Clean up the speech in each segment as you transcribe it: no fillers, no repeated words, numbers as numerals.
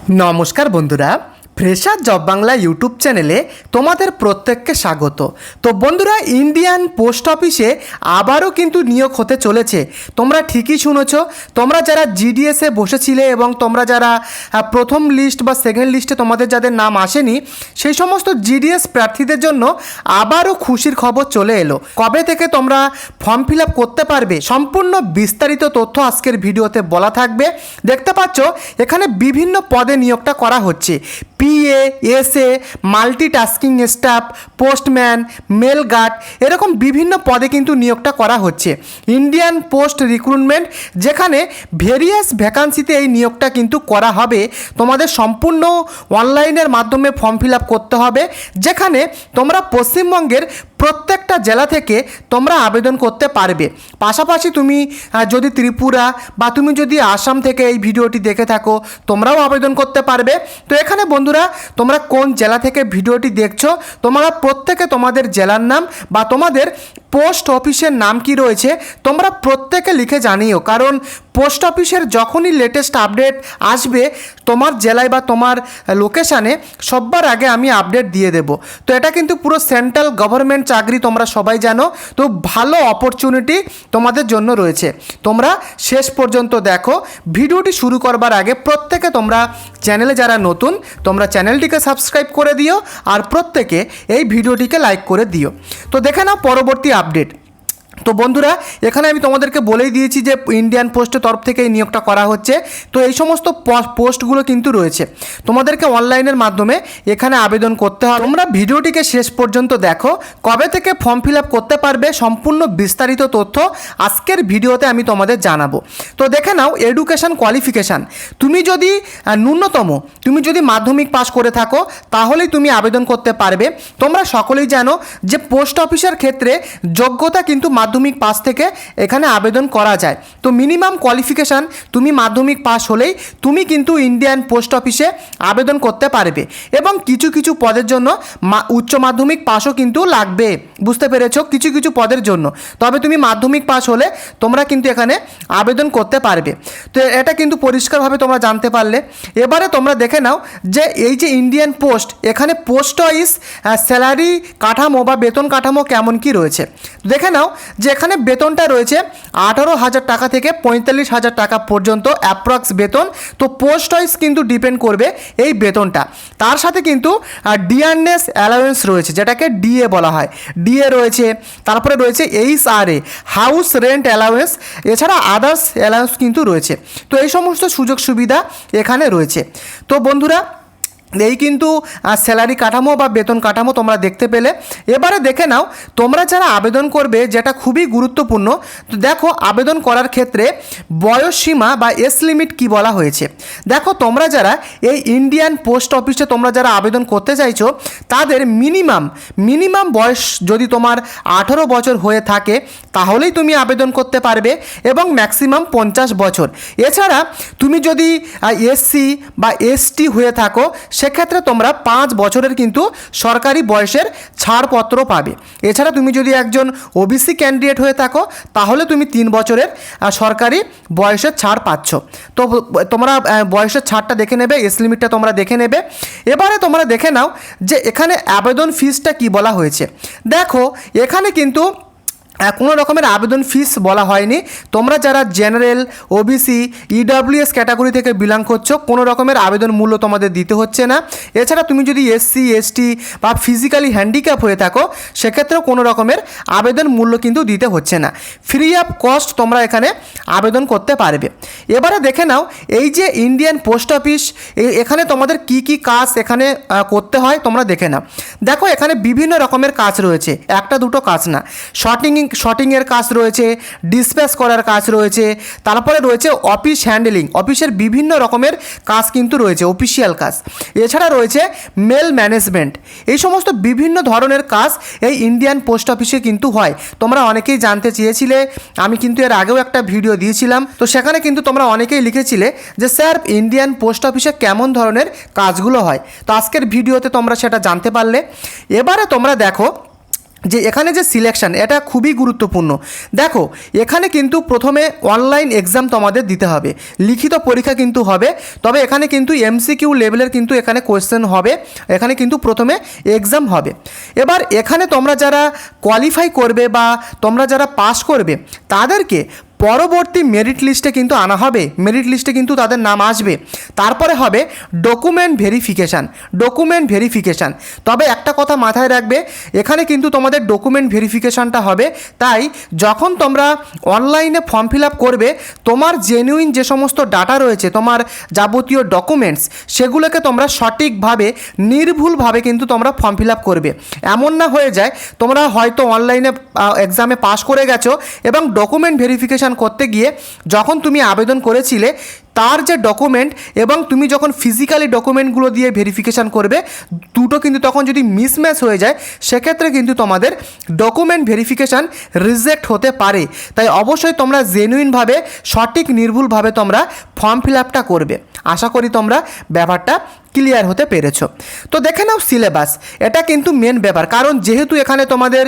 নমস্কার বন্ধুরা, fresher job Bangla YouTube চ্যানেলে তোমাদের প্রত্যেককে স্বাগত। তো বন্ধুরা, ইন্ডিয়ান পোস্ট অফিসে আবারও কিন্তু নিয়োগ হতে চলেছে। তোমরা ঠিকই শুনেছ। তোমরা যারা জিডিএসে বসেছিলে এবং তোমরা যারা প্রথম লিস্ট বা সেকেন্ড লিস্টে তোমাদের যাদের নাম আসেনি, সেই সমস্ত জিডিএস প্রার্থীদের জন্য আবারও খুশির খবর চলে এলো। কবে থেকে তোমরা ফর্ম ফিল আপ করতে পারবে, সম্পূর্ণ বিস্তারিত তথ্য আজকের ভিডিওতে বলা থাকবে। দেখতে পাচ্ছ এখানে বিভিন্ন পদে নিয়োগটা করা হচ্ছে। PA, SA, multitasking staff, postman, mail guard, এরকম বিভিন্ন পদে কিন্তু নিয়োগটা করা হচ্ছে। ইন্ডিয়ান পোস্ট রিক্রুটমেন্ট, যেখানে ভেরিয়াস ভ্যাকান্সিতে এই নিয়োগটা কিন্তু করা হবে। তোমাদের সম্পূর্ণ অনলাইনের মাধ্যমে ফর্ম ফিল আপ করতে হবে, যেখানে তোমরা পশ্চিমবঙ্গের প্রত্যেকটা জেলা থেকে তোমরা আবেদন করতে পারবে। পাশাপাশি তুমি যদি ত্রিপুরা বা তুমি যদি আসাম থেকে এই ভিডিওটি দেখে থাকো, তোমরাও আবেদন করতে পারবে। তো এখানে বন্ধুরা, তোমরা কোন জেলা থেকে ভিডিওটি দেখছো, তোমরা প্রত্যেকে তোমাদের জেলার নাম বা তোমাদের পোস্ট অফিসের নাম কি রয়েছে তোমরা প্রত্যেকে লিখে জানিও। কারণ পোস্ট অফিসের যখনই লেটেস্ট আপডেট আসবে তোমার জেলায় বা তোমার লোকেশানে, সবার আগে আমি আপডেট দিয়ে দেব। তো এটা কিন্তু পুরো সেন্ট্রাল গভর্নমেন্ট চাকরি, তোমরা সবাই জানো। তো ভালো অপরচুনিটি তোমাদের জন্য রয়েছে। তোমরা শেষ পর্যন্ত দেখো। ভিডিওটি শুরু করবার আগে প্রত্যেকে তোমরা চ্যানেলে যারা নতুন, তোমরা চ্যানেলটিকে সাবস্ক্রাইব করে দিও আর প্রত্যেকে এই ভিডিওটিকে লাইক করে দিও। তো দেখে নাও পরবর্তী আপডেট। তো বন্ধুরা, এখানে আমি তোমাদেরকে বলেই দিয়েছি যে ইন্ডিয়ান পোস্টের তরফ থেকে এই নিয়োগটা করা হচ্ছে। তো এই সমস্ত পোস্টগুলো কিন্তু রয়েছে, তোমাদেরকে অনলাইনের মাধ্যমে এখানে আবেদন করতে হবে। তোমরা ভিডিওটিকে শেষ পর্যন্ত দেখো। কবে থেকে ফর্ম ফিল আপ করতে পারবে সম্পূর্ণ বিস্তারিত তথ্য আজকের ভিডিওতে আমি তোমাদের জানাবো। তো দেখে নাও এডুকেশান কোয়ালিফিকেশান। তুমি যদি ন্যূনতম তুমি যদি মাধ্যমিক পাস করে থাকো তাহলেই তুমি আবেদন করতে পারবে। তোমরা সকলেই জানো যে পোস্ট অফিসের ক্ষেত্রে যোগ্যতা কিন্তু মাধ্যমিক পাস থেকে এখানে আবেদন করা যায়। তো মিনিমাম কোয়ালিফিকেশান তুমি মাধ্যমিক পাস হলেই তুমি কিন্তু ইন্ডিয়ান পোস্ট অফিসে আবেদন করতে পারবে। এবং কিছু কিছু পদের জন্য উচ্চ মাধ্যমিক পাসও কিন্তু লাগবে, বুঝতে পেরেছো? কিছু কিছু পদের জন্য তবে তুমি মাধ্যমিক পাস হলে তোমরা কিন্তু এখানে আবেদন করতে পারবে। তো এটা কিন্তু পরিষ্কারভাবে তোমরা জানতে পারলে। এবারে তোমরা দেখে নাও যে এই যে ইন্ডিয়ান পোস্ট, এখানে পোস্ট ওয়াইজ স্যালারি কাঠামো বা বেতন কাঠামো কেমন কি রয়েছে দেখে নাও। যে এখানে বেতনটা রয়েছে 18,000 টাকা থেকে 45,000 টাকা পর্যন্ত অ্যাপ্রক্স বেতন। তো পোস্ট ওয়াইজ কিন্তু ডিপেন্ড করবে এই বেতনটা। তার সাথে কিন্তু ডিআরএস অ্যালাউয়েন্স রয়েছে, যেটাকে ডিএ বলা হয়। ডিএ রয়েছে, তারপরে রয়েছে এইচআরএ, হাউস রেন্ট অ্যালাউয়েন্স, এছাড়া আদার্স অ্যালাউয়েন্স কিন্তু রয়েছে। তো এই সমস্ত সুযোগ সুবিধা এখানে রয়েছে। তো বন্ধুরা, এই কিন্তু স্যালারি কাঠামো বা বেতন কাঠামো তোমরা দেখতে পেলে। এবারে দেখে নাও তোমরা যারা আবেদন করবে, যেটা খুবই গুরুত্বপূর্ণ। তো দেখো আবেদন করার ক্ষেত্রে বয়স সীমা বা এজ লিমিট কি বলা হয়েছে। দেখো তোমরা যারা এই ইন্ডিয়ান পোস্ট অফিসে তোমরা যারা আবেদন করতে চাইছো, তাদের মিনিমাম বয়স যদি তোমার 18 বছর হয়ে থাকে তাহলেই তুমি আবেদন করতে পারবে, এবং ম্যাক্সিমাম 50 বছর। এছাড়া তুমি যদি এসসি বা এসটি হয়ে থাকো, সেক্ষেত্রে তোমরা 5 বছরের কিন্তু সরকারি বয়সের ছাড়পত্র পাবে। এছাড়া তুমি যদি একজন ওবিসি ক্যান্ডিডেট হয়ে থাকো তাহলে তুমি 3 বছরের সরকারি বয়সের ছাড় পাচ্ছ। তো তোমরা বয়সের ছাড়টা দেখে নেবে, এজ লিমিটটা তোমরা দেখে নেবে। এবারে তোমরা দেখে নাও যে এখানে আবেদন ফিসটা কি বলা হয়েছে। দেখো এখানে কিন্তু কোনো রকমের আবেদন ফিস বলা হয়নি। তোমরা যারা জেনারেল, ওবিসি, ইডব্লিউএস ক্যাটাগরি থেকে বিলং করছো, কোনো রকমের আবেদন মূল্য তোমাদের দিতে হচ্ছে না। এছাড়া তুমি যদি এসসি, এসটি বা ফিজিক্যালি হ্যান্ডিক্যাপ হয়ে থাকো, সেক্ষেত্রেও কোনো রকমের আবেদন মূল্য কিন্তু দিতে হচ্ছে না। ফ্রি অফ কস্ট তোমরা এখানে আবেদন করতে পারবে। এবারে দেখে নাও এই যে ইন্ডিয়ান পোস্ট অফিস, এখানে তোমাদের কি কি কাজ এখানে করতে হয় তোমরা দেখে নাও। দেখো এখানে বিভিন্ন রকমের কাজ রয়েছে, একটা দুটো কাজ না। শর্টিংয়ের কাজ রয়েছে, ডিসপ্যাচ করার কাজ রয়েছে, তারপরে রয়েছে অফিস হ্যান্ডেলিং, অফিসের বিভিন্ন রকমের কাজ কিন্তু রয়েছে, অফিসিয়াল কাজ। এছাড়া রয়েছে মেল ম্যানেজমেন্ট। এই সমস্ত বিভিন্ন ধরনের কাজ এই ইন্ডিয়ান পোস্ট অফিসে কিন্তু হয়। তোমরা অনেকেই জানতে চেয়েছিলে, আমি কিন্তু এর আগেও একটা ভিডিও দিয়েছিলাম। তো সেখানে কিন্তু তোমরা অনেকেই লিখেছিলে যে স্যার ইন্ডিয়ান পোস্ট অফিসে কেমন ধরনের কাজগুলো হয়। তো আজকের ভিডিওতে তোমরা সেটা জানতে পারলে। এবারে তোমরা দেখো যে এখানে যে সিলেকশন এটা খুবই গুরুত্বপূর্ণ। দেখো এখানে কিন্তু প্রথমে অনলাইন এক্সাম তোমাদের দিতে হবে, লিখিত পরীক্ষা কিন্তু হবে, তবে এখানে কিন্তু এমসিকিউ লেভেলের কিন্তু এখানে কোয়েশ্চেন হবে, এখানে কিন্তু প্রথমে এক্সাম হবে। এবার এখানে তোমরা যারা কোয়ালিফাই করবে বা তোমরা যারা পাস করবে তাদেরকে পরবর্তী মেরিট লিস্টে কিন্তু আনা হবে, মেরিট লিস্টে কিন্তু তাদের নাম আসবে। তারপরে হবে ডকুমেন্ট ভেরিফিকেশান। তবে একটা কথা মাথায় রাখবে, এখানে কিন্তু তোমাদের ডকুমেন্ট ভেরিফিকেশানটা হবে, তাই যখন তোমরা অনলাইনে ফর্ম ফিল আপ করবে তোমার জেনুইন যে সমস্ত ডাটা রয়েছে, তোমার যাবতীয় ডকুমেন্টস, সেগুলোকে তোমরা সঠিকভাবে নির্ভুলভাবে কিন্তু তোমরা ফর্ম ফিল আপ করবে। এমন না হয়ে যায় তোমরা হয়তো অনলাইনে এক্সামে পাস করে গেছো এবং ডকুমেন্ট ভেরিফিকেশান করতে গিয়ে যখন তুমি আবেদন করেছিলে তার যে ডকুমেন্ট এবং তুমি যখন ফিজিক্যালি ডকুমেন্টগুলো দিয়ে ভেরিফিকেশান করবে দুটো কিন্তু তখন যদি মিসম্যাচ হয়ে যায় সেক্ষেত্রে কিন্তু তোমাদের ডকুমেন্ট ভেরিফিকেশান রিজেক্ট হতে পারে। তাই অবশ্যই তোমরা জেনুইনভাবে সঠিক নির্ভুলভাবে তোমরা ফর্ম ফিল আপটা করবে। আশা করি তোমরা ব্যাপারটা ক্লিয়ার হতে পেরেছো। তো দেখে নাও সিলেবাস, এটা কিন্তু মেন ব্যাপার, কারণ যেহেতু এখানে তোমাদের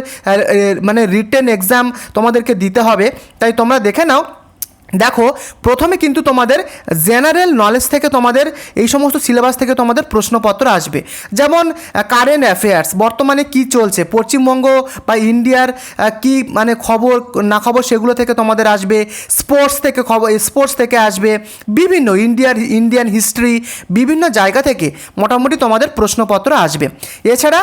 মানে রিটেন এক্সাম তোমাদেরকে দিতে হবে, তাই তোমরা দেখে নাও। দেখো প্রথমে কিন্তু তোমাদের জেনারেল নলেজ থেকে তোমাদের এই সমস্ত সিলেবাস থেকে তোমাদের প্রশ্নপত্র আসবে, যেমন কারেন্ট অ্যাফেয়ার্স, বর্তমানে কি চলছে পশ্চিমবঙ্গ বা ইন্ডিয়ার কি মানে খবর না খবর সেগুলো থেকে তোমাদের আসবে, স্পোর্টস থেকে আসবে, বিভিন্ন ইন্ডিয়ান হিস্ট্রি, বিভিন্ন জায়গা থেকে মোটামুটি তোমাদের প্রশ্নপত্র আসবে। এছাড়া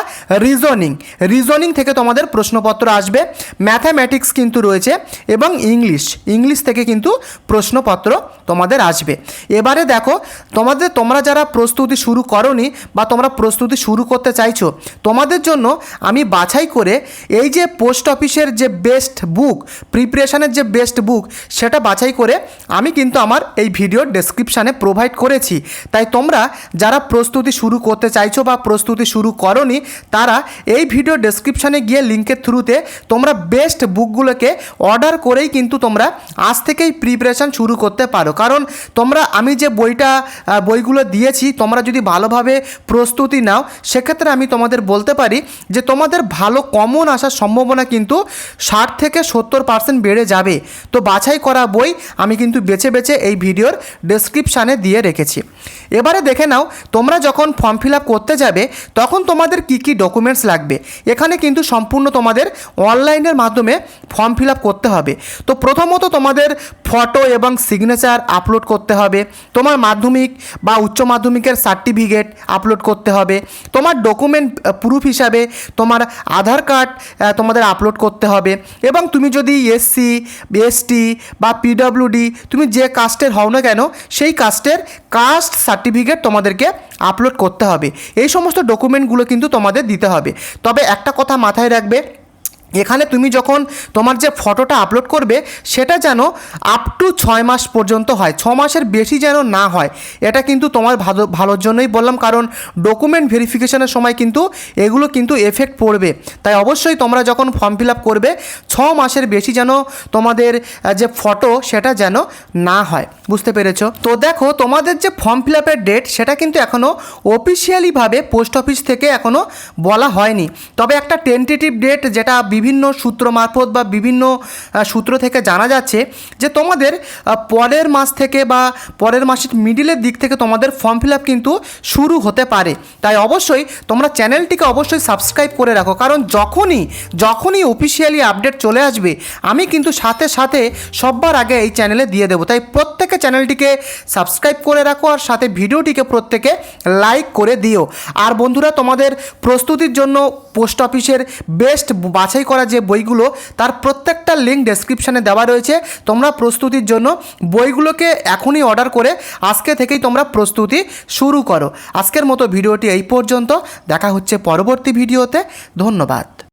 রিজনিং থেকে তোমাদের প্রশ্নপত্র আসবে, ম্যাথামেটিক্স কিন্তু রয়েছে এবং ইংলিশ থেকে কিন্তু প্রশ্নপত্র তোমাদের আসবে। এবারে দেখো তোমরা যারা প্রস্তুতি শুরু করোনি বা তোমরা প্রস্তুতি শুরু করতে চাইছো, তোমাদের জন্য আমি বাছাই করে এই যে পোস্ট অফিসের যে বেস্ট বুক, প্রিপারেশনের যে বেস্ট বুক, সেটা বাছাই করে আমি কিন্তু আমার এই ভিডিওর ডেসক্রিপশানে প্রোভাইড করেছি। তাই তোমরা যারা প্রস্তুতি শুরু করতে চাইছো বা প্রস্তুতি শুরু করোনি তারা এই ভিডিও ডেসক্রিপশানে গিয়ে লিঙ্কের থ্রুতে তোমরা বেস্ট বুকগুলোকে অর্ডার করেই কিন্তু তোমরা আজ থেকেই প্রিপারেশান শুরু করতে পারো। কারণ তোমরা আমি যে বইগুলো দিয়েছি তোমরা যদি ভালোভাবে প্রস্তুতি নাও সেক্ষেত্রে আমি তোমাদের বলতে পারি যে তোমাদের ভালো কমন আসার সম্ভাবনা কিন্তু 60 থেকে 70% বেড়ে যাবে। তো বাছাই করা বই আমি কিন্তু বেছে বেছে এই ভিডিওর ডেসক্রিপশানে দিয়ে রেখেছি। এবারে দেখে নাও তোমরা যখন ফর্ম ফিল আপ করতে যাবে তখন তোমাদের কি কি ডকুমেন্টস লাগবে। এখানে কিন্তু সম্পূর্ণ তোমাদের অনলাইনের মাধ্যমে ফর্ম ফিল আপ করতে হবে। তো প্রথমত তোমাদের ফটো এবং সিগনেচার আপলোড করতে হবে, তোমার মাধ্যমিক বা উচ্চ মাধ্যমিকের সার্টিফিকেট আপলোড করতে হবে, তোমার ডকুমেন্ট প্রুফ হিসাবে তোমার আধার কার্ড তোমাদের আপলোড করতে হবে, এবং তুমি যদি এসসি, এসটি বা পিডব্লিউডি তুমি যে কাস্টের হও না কেন সেই কাস্টের কাস্ট সার্টিফিকেট তোমাদেরকে আপলোড করতে হবে। এই সমস্ত ডকুমেন্টগুলো কিন্তু তোমাদের দিতে হবে। তবে একটা কথা মাথায় রাখবে, এখানে তুমি যখন তোমার যে ফটোটা আপলোড করবে সেটা যেন আপ টু 6 মাস পর্যন্ত হয়, 6 মাসের বেশি যেন না হয়। এটা কিন্তু তোমার ভালোর জন্যই বললাম, কারণ ডকুমেন্ট ভেরিফিকেশনের সময় কিন্তু এগুলো কিন্তু এফেক্ট পড়বে। তাই অবশ্যই তোমরা যখন ফর্ম ফিল আপ করবে 6 মাসের বেশি যেন তোমাদের যে ফটো সেটা যেন না হয়। বুঝতে পেরেছো? তো দেখো তোমাদের যে ফর্ম ফিল আপের ডেট সেটা কিন্তু এখনও অফিসিয়ালিভাবে পোস্ট অফিস থেকে এখনও বলা হয়নি। তবে একটা টেন্টেটিভ ডেট যেটা বিভিন্ন সূত্র মারফত বা বিভিন্ন সূত্র থেকে জানা যাচ্ছে যে তোমাদের পরের মাস থেকে বা পরের মাসের মিডিলের দিক থেকে তোমাদের ফর্ম ফিল আপ কিন্তু শুরু হতে পারে। তাই অবশ্যই তোমরা চ্যানেলটিকে অবশ্যই সাবস্ক্রাইব করে রাখো, কারণ যখনই অফিসিয়ালি আপডেট চলে আসবে আমি কিন্তু সাথে সাথে সবার আগে এই চ্যানেলে দিয়ে দেবো। তাই প্রত্যেকে চ্যানেলটিকে সাবস্ক্রাইব করে রাখো আর সাথে ভিডিওটিকে প্রত্যেকে লাইক করে দিও। আর বন্ধুরা তোমাদের প্রস্তুতির জন্য পোস্ট অফিসের বেস্ট বাছাই করা যে বইগুলো তার প্রত্যেকটা লিঙ্ক ডেসক্রিপশানে দেওয়া রয়েছে। তোমরা প্রস্তুতির জন্য বইগুলোকে এখনই অর্ডার করে আজকে থেকেই তোমরা প্রস্তুতি শুরু করো। আজকের মতো ভিডিওটি এই পর্যন্ত, দেখা হচ্ছে পরবর্তী ভিডিওতে। ধন্যবাদ।